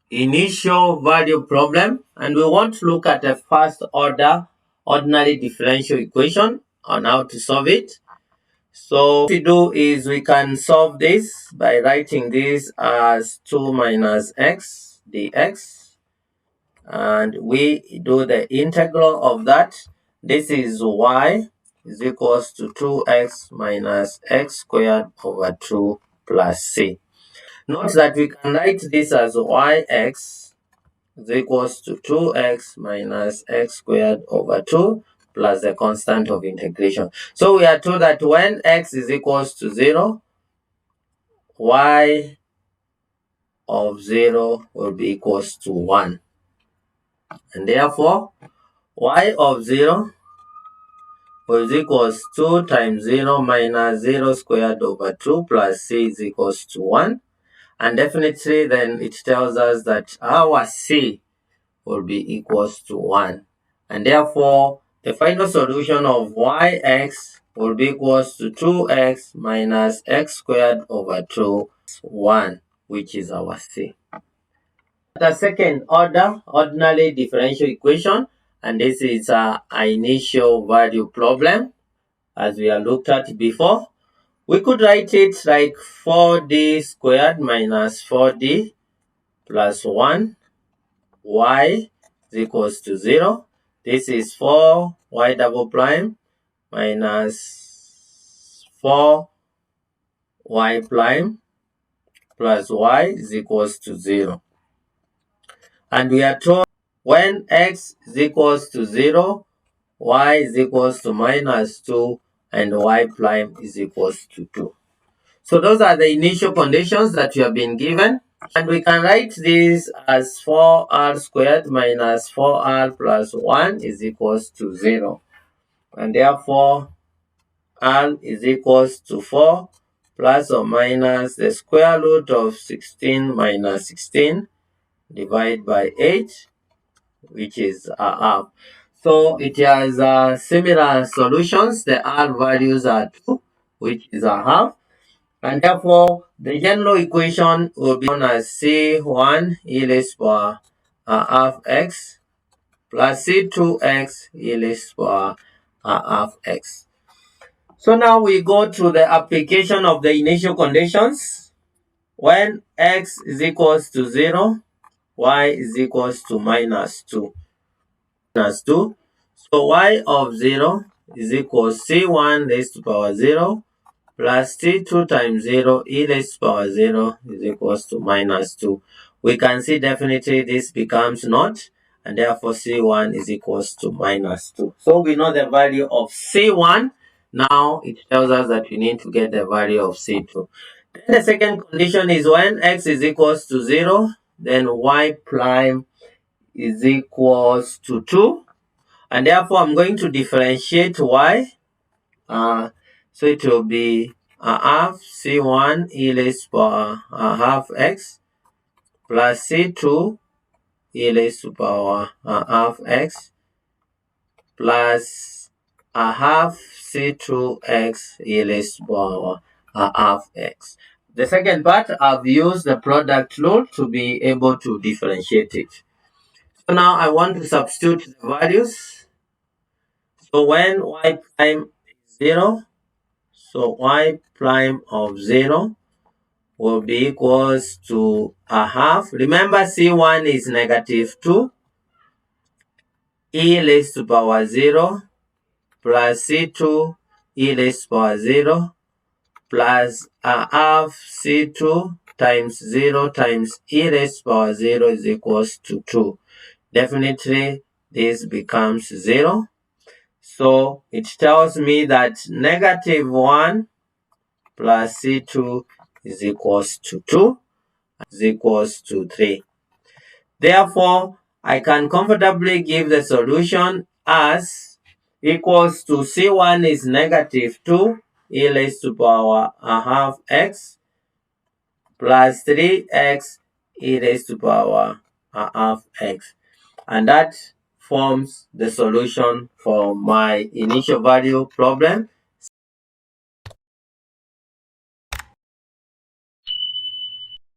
initial value problem, and we want to look at a first order ordinary differential equation on how to solve it. So what we do is we can solve this by writing this as 2 minus x dx, and we do the integral of that. This is y is equals to 2x minus x squared over 2 plus c. Note that we can write this as yx is equals to 2x minus x squared over 2 plus the constant of integration. So we are told that when x is equals to 0, y of 0 will be equals to 1. And therefore, y of 0 is equals 2 times 0 minus 0 squared over 2 plus c is equals to 1. And definitely then it tells us that our c will be equals to 1. And therefore, the final solution of yx will be equals to 2x minus x squared over 2, 1, which is our c. The second order ordinary differential equation, and this is an initial value problem, as we have looked at before. We could write it like 4d squared minus 4d plus 1 y is equals to 0. This is 4y double prime minus 4y prime plus y is equals to 0. And we are told when x is equals to 0, y is equals to minus 2, and y prime is equals to 2. So those are the initial conditions that you have been given. And we can write this as 4r squared minus 4r plus 1 is equals to 0. And therefore, r is equals to 4 plus or minus the square root of 16 minus 16 divided by 8, which is a half. So it has similar solutions. The r values are 2, which is a half. And therefore, the general equation will be known as C1 e raised to power half x plus C2x e raised to power half x. So now we go to the application of the initial conditions. When x is equals to 0, y is equals to minus 2. So y of 0 is equals C1 raised to power 0 plus T2 times 0 e raised to power 0 is equals to minus 2. We can see definitely this becomes not, and therefore C1 is equals to minus 2. So we know the value of C1. Now it tells us that we need to get the value of C2. Then the second condition is when x is equals to 0, then y prime is equals to 2. And therefore I'm going to differentiate y. So it will be a half C1 e raised to power half x plus C2 e raised to power half x plus a half C2x e raised to power half x. The second part, I've used the product rule to be able to differentiate it. So now I want to substitute the values. So when y prime is 0, so y prime of 0 will be equals to a half. Remember C1 is negative 2 e raised to power 0 plus C2 e raised to power 0 plus a half C2 times 0 times e raised to power 0 is equals to 2. Definitely this becomes 0. So it tells me that negative 1 plus C2 is equals to 2 is equals to 3. Therefore, I can comfortably give the solution as equals to C1 is negative 2 e raised to power a half x plus 3x e raised to power a half x. And that forms the solution for my initial value problem.